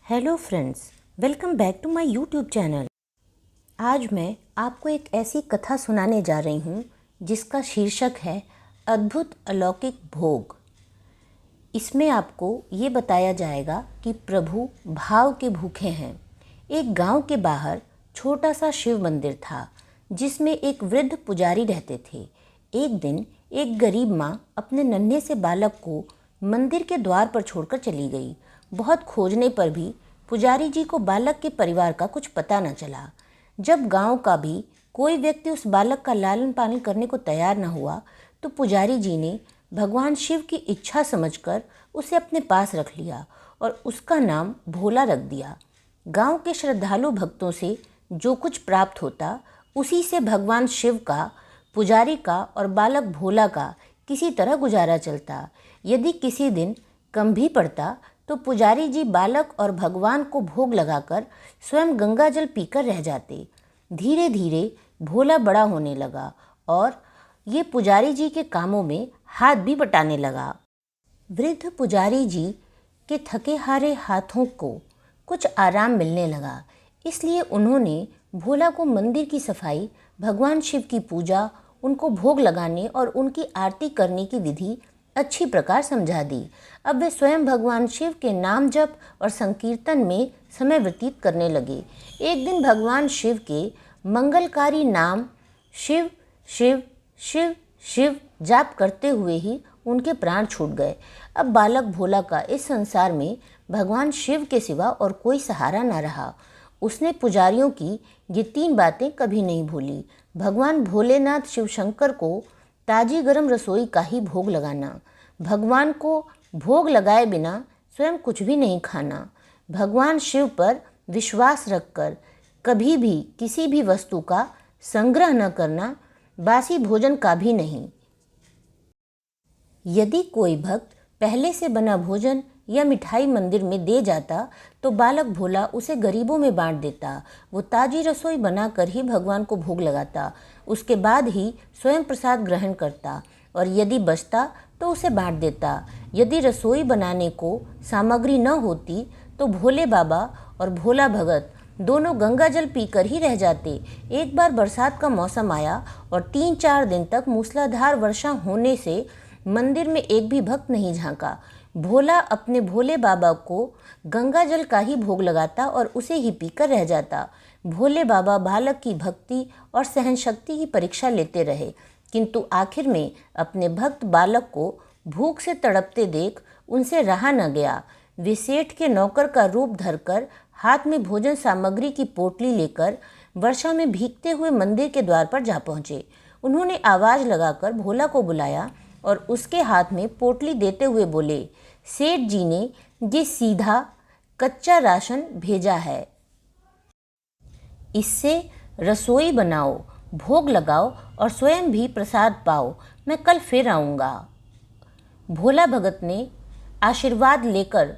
Hello friends, welcome back to my YouTube channel. आज मैं आपको एक ऐसी कथा सुनाने जा रही हूँ जिसका शीर्षक है अद्भुत अलौकिक भोग। इसमें आपको ये बताया जाएगा कि प्रभु भाव के भूखे हैं। एक गांव के बाहर छोटा सा शिव मंदिर था जिसमें एक वृद्ध पुजारी रहते थे। एक दिन एक गरीब माँ अपने नन्हे से बालक को मंदिर के द्वार पर छोड़कर चली गई। बहुत खोजने पर भी पुजारी जी को बालक के परिवार का कुछ पता न चला। जब गांव का भी कोई व्यक्ति उस बालक का लालन पालन करने को तैयार न हुआ तो पुजारी जी ने भगवान शिव की इच्छा समझकर उसे अपने पास रख लिया और उसका नाम भोला रख दिया। गांव के श्रद्धालु भक्तों से जो कुछ प्राप्त होता उसी से भगवान शिव का, पुजारी का और बालक भोला का किसी तरह गुजारा चलता। यदि किसी दिन कम भी पड़ता तो पुजारी जी बालक और भगवान को भोग लगाकर स्वयं गंगा जल पीकर रह जाते। धीरे धीरे भोला बड़ा होने लगा और ये पुजारी जी के कामों में हाथ भी बटाने लगा। वृद्ध पुजारी जी के थके हारे हाथों को कुछ आराम मिलने लगा, इसलिए उन्होंने भोला को मंदिर की सफाई, भगवान शिव की पूजा, उनको भोग लगाने और उनकी आरती करने की विधि अच्छी प्रकार समझा दी। अब वे स्वयं भगवान शिव के नाम जप और संकीर्तन में समय व्यतीत करने लगे। एक दिन भगवान शिव के मंगलकारी नाम शिव शिव शिव शिव जाप करते हुए ही उनके प्राण छूट गए। अब बालक भोला का इस संसार में भगवान शिव के सिवा और कोई सहारा न रहा। उसने पुजारियों की ये 3 बातें कभी नहीं भूली। भगवान भोलेनाथ शिव शंकर को ताजी गरम रसोई का ही भोग लगाना, भगवान को भोग लगाए बिना स्वयं कुछ भी नहीं खाना, भगवान शिव पर विश्वास रखकर कभी भी किसी भी वस्तु का संग्रह न करना, बासी भोजन का भी नहीं। यदि कोई भक्त पहले से बना भोजन या मिठाई मंदिर में दे जाता तो बालक भोला उसे गरीबों में बांट देता। वो ताजी रसोई बनाकर ही भगवान को भोग लगाता, उसके बाद ही स्वयं प्रसाद ग्रहण करता और यदि बचता तो उसे बांट देता। यदि रसोई बनाने को सामग्री न होती तो भोले बाबा और भोला भगत दोनों गंगा जल पीकर ही रह जाते। एक बार बरसात का मौसम आया और 3-4 दिन तक मूसलाधार वर्षा होने से मंदिर में एक भी भक्त नहीं झांका। भोला अपने भोले बाबा को गंगा जल का ही भोग लगाता और उसे ही पीकर रह जाता। भोले बाबा बालक की भक्ति और सहन शक्ति की परीक्षा लेते रहे, किंतु आखिर में अपने भक्त बालक को भूख से तड़पते देख उनसे रहा न गया। वे सेठ के नौकर का रूप धरकर हाथ में भोजन सामग्री की पोटली लेकर वर्षा में भीगते हुए मंदिर के द्वार पर जा पहुँचे। उन्होंने आवाज़ लगाकर भोला को बुलाया और उसके हाथ में पोटली देते हुए बोले, सेठ जी ने ये सीधा कच्चा राशन भेजा है, इससे रसोई बनाओ, भोग लगाओ और स्वयं भी प्रसाद पाओ। मैं कल फिर आऊँगा। भोला भगत ने आशीर्वाद लेकर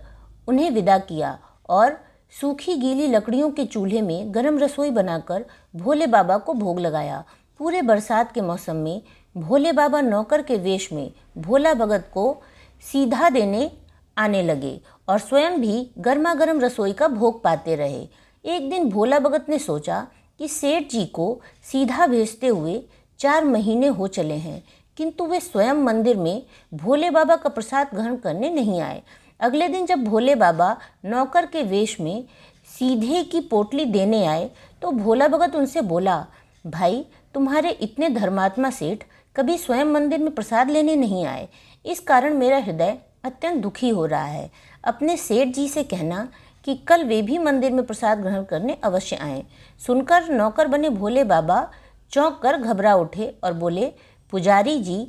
उन्हें विदा किया और सूखी गीली लकड़ियों के चूल्हे में गरम रसोई बनाकर भोले बाबा को भोग लगाया। पूरे बरसात के मौसम में भोले बाबा नौकर के वेश में भोला भगत को सीधा देने आने लगे और स्वयं भी गर्मा गर्म रसोई का भोग पाते रहे। एक दिन भोला भगत ने सोचा कि सेठ जी को सीधा भेजते हुए 4 महीने हो चले हैं, किंतु वे स्वयं मंदिर में भोले बाबा का प्रसाद ग्रहण करने नहीं आए। अगले दिन जब भोले बाबा नौकर के वेश में सीधे की पोटली देने आए तो भोला भगत उनसे बोला, भाई तुम्हारे इतने धर्मात्मा सेठ कभी स्वयं मंदिर में प्रसाद लेने नहीं आए, इस कारण मेरा हृदय अत्यंत दुखी हो रहा है। अपने सेठ जी से कहना कि कल वे भी मंदिर में प्रसाद ग्रहण करने अवश्य आएं। सुनकर नौकर बने भोले बाबा चौंक कर घबरा उठे और बोले, पुजारी जी,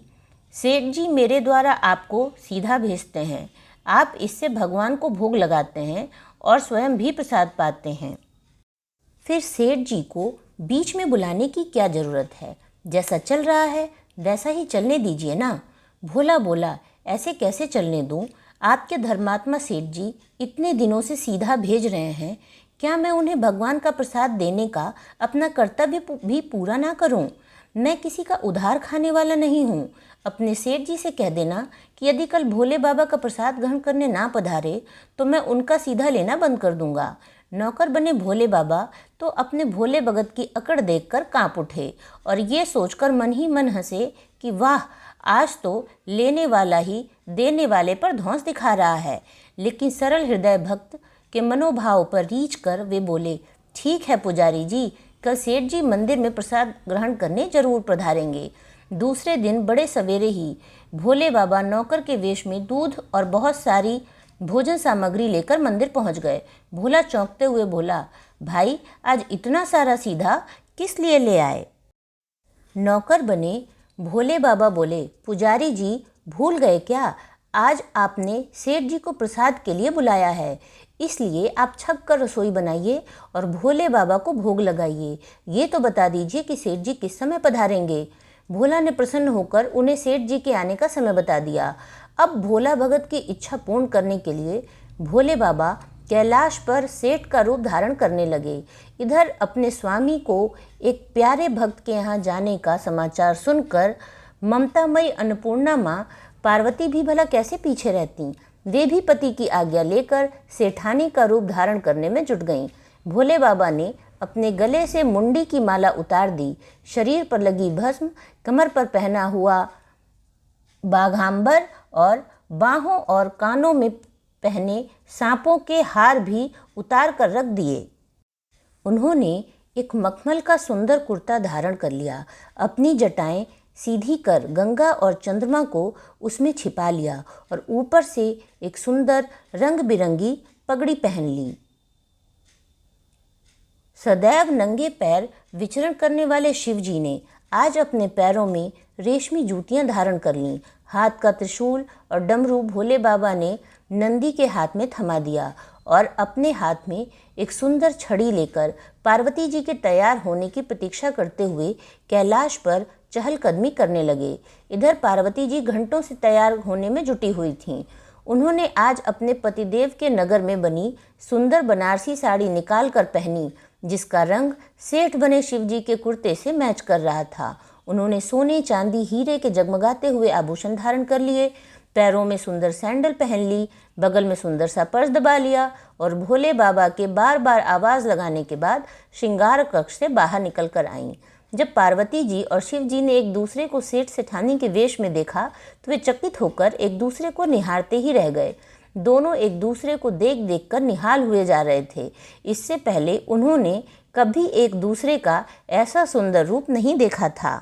सेठ जी मेरे द्वारा आपको सीधा भेजते हैं, आप इससे भगवान को भोग लगाते हैं और स्वयं भी प्रसाद पाते हैं, फिर सेठ जी को बीच में बुलाने की क्या ज़रूरत है? जैसा चल रहा है वैसा ही चलने दीजिए ना। भोला बोला, ऐसे कैसे चलने दूं? आपके धर्मात्मा सेठ जी इतने दिनों से सीधा भेज रहे हैं, क्या मैं उन्हें भगवान का प्रसाद देने का अपना कर्तव्य भी पूरा ना करूं? मैं किसी का उधार खाने वाला नहीं हूँ। अपने सेठ जी से कह देना कि यदि कल भोले बाबा का प्रसाद ग्रहण करने ना पधारे तो मैं उनका सीधा लेना बंद कर दूंगा। नौकर बने भोले बाबा तो अपने भोले भगत की अकड़ देखकर कांप उठे और ये सोचकर मन ही मन हंसे कि वाह, आज तो लेने वाला ही देने वाले पर धौंस दिखा रहा है। लेकिन सरल हृदय भक्त के मनोभाव पर रीझ कर वे बोले, ठीक है पुजारी जी, कल सेठ जी मंदिर में प्रसाद ग्रहण करने जरूर पधारेंगे। दूसरे दिन बड़े सवेरे ही भोले बाबा नौकर के वेश में दूध और बहुत सारी भोजन सामग्री लेकर मंदिर पहुंच गए। भोला चौंकते हुए बोला, भाई आज इतना सारा सीधा किस लिए ले आए? नौकर बने भोले बाबा बोले, पुजारी जी भूल गए क्या? आज आपने सेठ जी को प्रसाद के लिए बुलाया है, इसलिए आप छक कर रसोई बनाइए और भोले बाबा को भोग लगाइए। ये तो बता दीजिए कि सेठ जी किस समय पधारेंगे। भोला ने प्रसन्न होकर उन्हें सेठ जी के आने का समय बता दिया। अब भोला भगत की इच्छा पूर्ण करने के लिए भोले बाबा कैलाश पर सेठ का रूप धारण करने लगे। इधर अपने स्वामी को एक प्यारे भक्त के यहाँ जाने का समाचार सुनकर ममतामयी अन्नपूर्णा माँ पार्वती भी भला कैसे पीछे रहती। वे भी पति की आज्ञा लेकर सेठानी का रूप धारण करने में जुट गईं। भोले बाबा ने अपने गले से मुंडी की माला उतार दी, शरीर पर लगी भस्म, कमर पर पहना हुआ बाघांबर और बाहों और कानों में पहने सांपों के हार भी उतार कर रख दिए। उन्होंने एक मखमल का सुंदर कुर्ता धारण कर लिया, अपनी जटाएं सीधी कर गंगा और चंद्रमा को उसमें छिपा लिया और ऊपर से एक सुंदर रंग बिरंगी पगड़ी पहन ली। सदैव नंगे पैर विचरण करने वाले शिव जी ने आज अपने पैरों में रेशमी जूतियां धारण कर लीं। हाथ का त्रिशूल और डमरू भोले बाबा ने नंदी के हाथ में थमा दिया और अपने हाथ में एक सुंदर छड़ी लेकर पार्वती जी के तैयार होने की प्रतीक्षा करते हुए कैलाश पर चहलकदमी करने लगे। इधर पार्वती जी घंटों से तैयार होने में जुटी हुई थीं। उन्होंने आज अपने पतिदेव के नगर में बनी सुंदर बनारसी साड़ी निकाल कर पहनी, जिसका रंग सेठ बने शिव जी के कुर्ते से मैच कर रहा था। उन्होंने सोने, चांदी, हीरे के जगमगाते हुए आभूषण धारण कर लिए, पैरों में सुंदर सैंडल पहन ली, बगल में सुंदर सा पर्स दबा लिया और भोले बाबा के बार बार आवाज़ लगाने के बाद श्रृंगार कक्ष से बाहर निकल कर आईं। जब पार्वती जी और शिव जी ने एक दूसरे को सेठ सेठानी के वेश में देखा तो वे चकित होकर एक दूसरे को निहारते ही रह गए। दोनों एक दूसरे को देख देख कर निहाल हुए जा रहे थे। इससे पहले उन्होंने कभी एक दूसरे का ऐसा सुंदर रूप नहीं देखा था।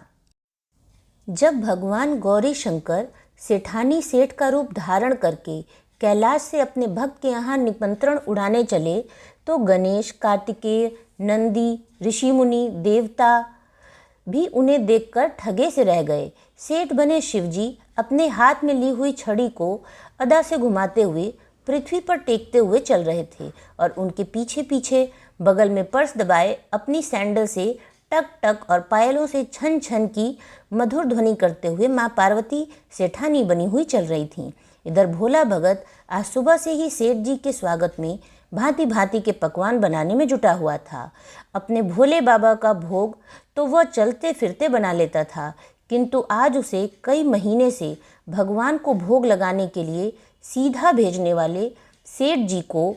जब भगवान गौरी शंकर सेठानी सेठ का रूप धारण करके कैलाश से अपने भक्त के यहाँ निमंत्रण उड़ाने चले तो गणेश, कार्तिकेय, नंदी, ऋषि मुनि, देवता भी उन्हें देखकर ठगे से रह गए। सेठ बने शिवजी अपने हाथ में ली हुई छड़ी को अदा से घुमाते हुए पृथ्वी पर टेकते हुए चल रहे थे और उनके पीछे पीछे बगल में पर्स दबाए अपनी सैंडल से टक टक और पायलों से छन छन की मधुर ध्वनि करते हुए माँ पार्वती सेठानी बनी हुई चल रही थीं। इधर भोला भगत आज सुबह से ही सेठ जी के स्वागत में भांति भांति के पकवान बनाने में जुटा हुआ था। अपने भोले बाबा का भोग तो वह चलते फिरते बना लेता था, किंतु आज उसे कई महीने से भगवान को भोग लगाने के लिए सीधा भेजने वाले सेठ जी को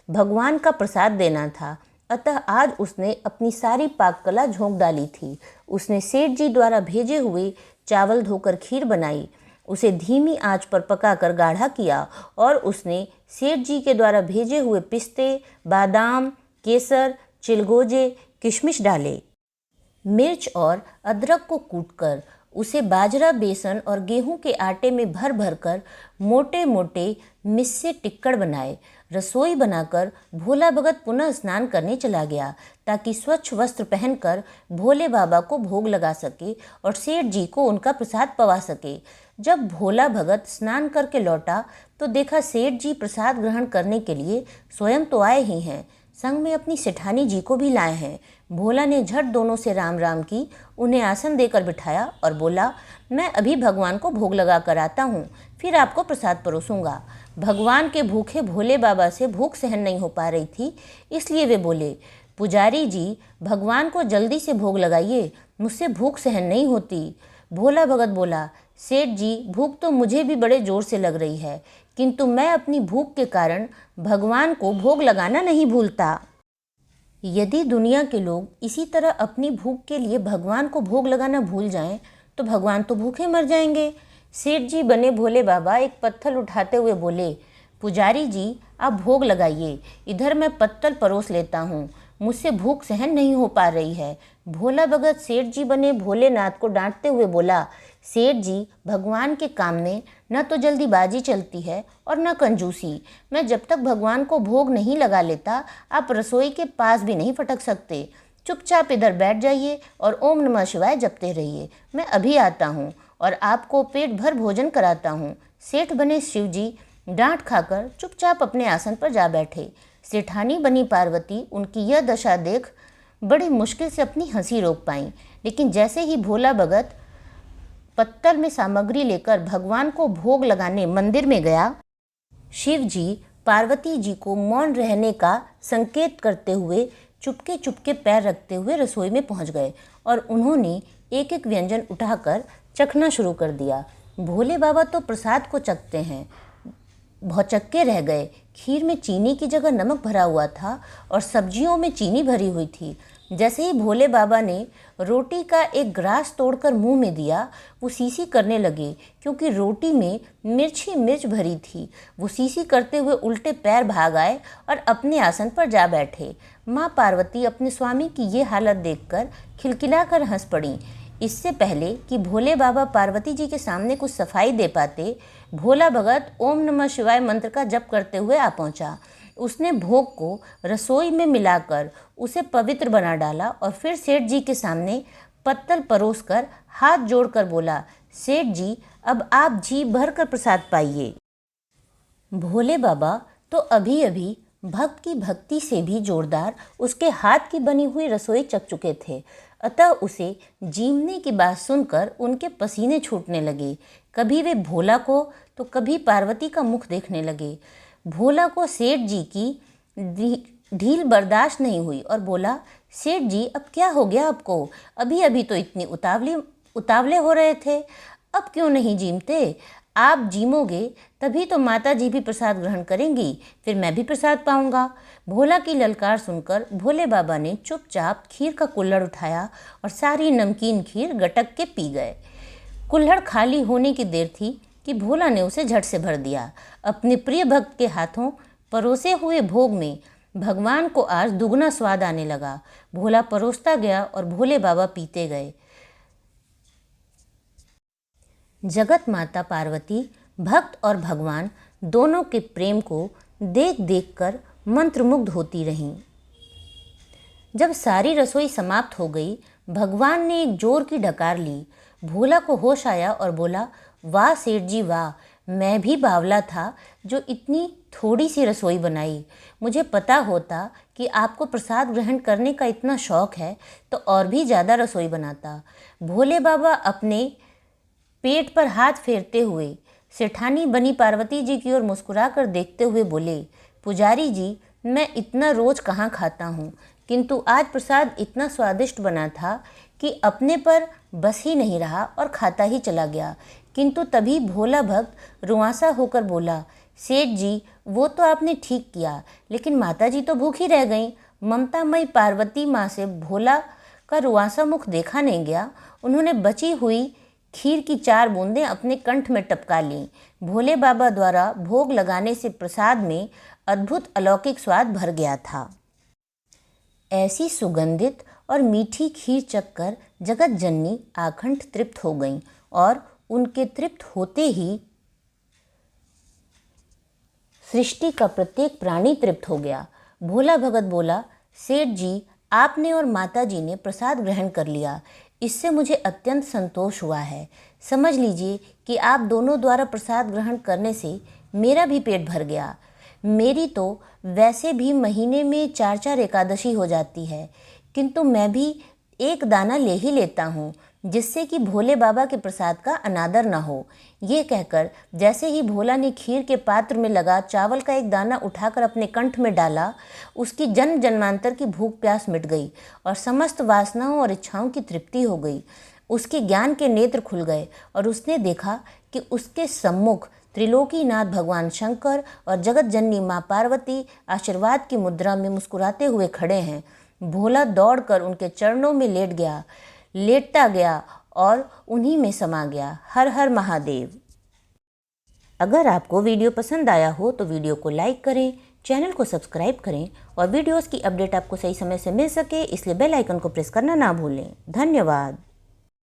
भगवान का प्रसाद देना था। अतः आज उसने अपनी सारी पाक कला झोंक डाली थी। उसने सेठ जी द्वारा भेजे हुए चावल धोकर खीर बनाई, उसे धीमी आंच पर पकाकर गाढ़ा किया और उसने सेठ जी के द्वारा भेजे हुए पिस्ते, बादाम, केसर, चिलगोजे, किशमिश डाले। मिर्च और अदरक को कूटकर उसे बाजरा, बेसन और गेहूं के आटे में भर भर कर मोटे मोटे मिस्से टिक्कड़ बनाए। रसोई बनाकर भोला भगत पुनः स्नान करने चला गया ताकि स्वच्छ वस्त्र पहनकर भोले बाबा को भोग लगा सके और सेठ जी को उनका प्रसाद पवा सके। जब भोला भगत स्नान करके लौटा तो देखा सेठ जी प्रसाद ग्रहण करने के लिए स्वयं तो आए ही हैं, संग में अपनी सेठानी जी को भी लाए हैं। भोला ने झट दोनों से राम राम की, उन्हें आसन देकर बिठाया और बोला, मैं अभी भगवान को भोग लगा कर आता हूँ, फिर आपको प्रसाद परोसूंगा। भगवान के भूखे भोले बाबा से भूख सहन नहीं हो पा रही थी, इसलिए वे बोले, पुजारी जी, भगवान को जल्दी से भोग लगाइए, मुझसे भूख सहन नहीं होती। भोला भगत बोला, सेठ जी, भूख तो मुझे भी बड़े जोर से लग रही है, किंतु मैं अपनी भूख के कारण भगवान को भोग लगाना नहीं भूलता। यदि दुनिया के लोग इसी तरह अपनी भूख के लिए भगवान को भोग लगाना भूल जाएं, तो भगवान तो भूखे मर जाएंगे। सेठ जी बने भोले बाबा एक पत्थर उठाते हुए बोले, पुजारी जी, आप भोग लगाइए, इधर मैं पत्तल परोस लेता हूँ, मुझसे भूख सहन नहीं हो पा रही है। भोला भगत सेठ जी बने भोलेनाथ को डांटते हुए बोला, सेठ जी, भगवान के काम में न तो जल्दीबाजी चलती है और न कंजूसी। मैं जब तक भगवान को भोग नहीं लगा लेता, आप रसोई के पास भी नहीं फटक सकते। चुपचाप इधर बैठ जाइए और ओम नमः शिवाय जपते रहिए। मैं अभी आता हूँ और आपको पेट भर भोजन कराता हूँ। सेठ बने शिव जी डांट खाकर चुपचाप अपने आसन पर जा बैठे। सेठानी बनी पार्वती उनकी यह दशा देख बड़ी मुश्किल से अपनी हंसी रोक पाई, लेकिन जैसे ही भोला भगत पत्तल में सामग्री लेकर भगवान को भोग लगाने मंदिर में गया, शिव जी पार्वती जी को मौन रहने का संकेत करते हुए चुपके चुपके पैर रखते हुए रसोई में पहुंच गए और उन्होंने एक एक व्यंजन उठाकर चखना शुरू कर दिया। भोले बाबा तो प्रसाद को चखते हैं, भौचक्के रह गए। खीर में चीनी की जगह नमक भरा हुआ था और सब्जियों में चीनी भरी हुई थी। जैसे ही भोले बाबा ने रोटी का एक ग्रास तोड़कर मुंह में दिया, वो सीसी करने लगे, क्योंकि रोटी में मिर्च ही मिर्च भरी थी। वो सीसी करते हुए उल्टे पैर भाग आए और अपने आसन पर जा बैठे। माँ पार्वती अपने स्वामी की ये हालत देखकर खिलखिलाकर हंस पड़ी। इससे पहले कि भोले बाबा पार्वती जी के सामने कुछ सफाई दे पाते, भोला भगत ओम नमः शिवाय मंत्र का जप करते हुए आ पहुंचा। उसने भोग को रसोई में मिलाकर उसे पवित्र बना डाला और फिर सेठ जी के सामने पत्तल परोसकर हाथ जोड़कर बोला, सेठ जी, अब आप जी भर कर प्रसाद पाइए। भोले बाबा तो अभी अभी भक्त की भक्ति से भी जोरदार उसके हाथ की बनी हुई रसोई चख चुके थे, अतः उसे जीमने की बात सुनकर उनके पसीने छूटने लगे। कभी वे भोला को तो कभी पार्वती का मुख देखने लगे। भोला को सेठ जी की ढील बर्दाश्त नहीं हुई और बोला, सेठ जी, अब क्या हो गया आपको? अभी अभी तो इतनी उतावले हो रहे थे, अब क्यों नहीं जीमते? आप जीमोगे तभी तो माता जी भी प्रसाद ग्रहण करेंगी, फिर मैं भी प्रसाद पाऊंगा। भोला की ललकार सुनकर भोले बाबा ने चुपचाप खीर का कुल्हड़ उठाया और सारी नमकीन खीर गटक के पी गए। कुल्हड़ खाली होने की देर थी कि भोला ने उसे झट से भर दिया। अपने प्रिय भक्त के हाथों परोसे हुए भोग में भगवान को आज दुगना स्वाद आने लगा। भोला परोसता गया और भोले बाबा पीते गए। जगत माता पार्वती भक्त और भगवान दोनों के प्रेम को देख देख कर मंत्रमुग्ध होती रहीं। जब सारी रसोई समाप्त हो गई, भगवान ने एक जोर की डकार ली। भोला को होश आया और बोला, वाह सेठ जी वाह, मैं भी बावला था जो इतनी थोड़ी सी रसोई बनाई। मुझे पता होता कि आपको प्रसाद ग्रहण करने का इतना शौक है तो और भी ज़्यादा रसोई बनाता। भोले बाबा अपने पेट पर हाथ फेरते हुए सेठानी बनी पार्वती जी की ओर मुस्कुराकर देखते हुए बोले, पुजारी जी, मैं इतना रोज़ कहाँ खाता हूँ, किंतु आज प्रसाद इतना स्वादिष्ट बना था कि अपने पर बस ही नहीं रहा और खाता ही चला गया। किंतु तभी भोला भक्त रुआंसा होकर बोला, सेठ जी, वो तो आपने ठीक किया, लेकिन माता जी तो भूखी रह गईं। ममतामयी पार्वती माँ से भोला का रुआंसा मुख देखा नहीं गया। उन्होंने बची हुई खीर की 4 बूंदें अपने कंठ में टपका लीं। भोले बाबा द्वारा भोग लगाने से प्रसाद में अद्भुत अलौकिक स्वाद भर गया था। ऐसी सुगंधित और मीठी खीर चखकर जगत जननी आखंड तृप्त हो गईं और उनके तृप्त होते ही सृष्टि का प्रत्येक प्राणी तृप्त हो गया। भोला भगत बोला, सेठ जी, आपने और माता जी ने प्रसाद ग्रहण कर लिया, इससे मुझे अत्यंत संतोष हुआ है। समझ लीजिए कि आप दोनों द्वारा प्रसाद ग्रहण करने से मेरा भी पेट भर गया। मेरी तो वैसे भी महीने में 4-4 एकादशी हो जाती है, किंतु मैं भी एक दाना ले ही लेता हूँ। जिससे कि भोले बाबा के प्रसाद का अनादर न हो। ये कहकर जैसे ही भोला ने खीर के पात्र में लगा चावल का एक दाना उठाकर अपने कंठ में डाला, उसकी जन्म जन्मांतर की भूख प्यास मिट गई और समस्त वासनाओं और इच्छाओं की तृप्ति हो गई। उसके ज्ञान के नेत्र खुल गए और उसने देखा कि उसके सम्मुख त्रिलोकीनाथ भगवान शंकर और जगत जननी माँ पार्वती आशीर्वाद की मुद्रा में मुस्कुराते हुए खड़े हैं। भोला दौड़कर उनके चरणों में लेटता गया और उन्हीं में समा गया। हर हर महादेव। अगर आपको वीडियो पसंद आया हो तो वीडियो को लाइक करें, चैनल को सब्सक्राइब करें और वीडियोस की अपडेट आपको सही समय से मिल सके इसलिए बेल आइकन को प्रेस करना ना भूलें। धन्यवाद।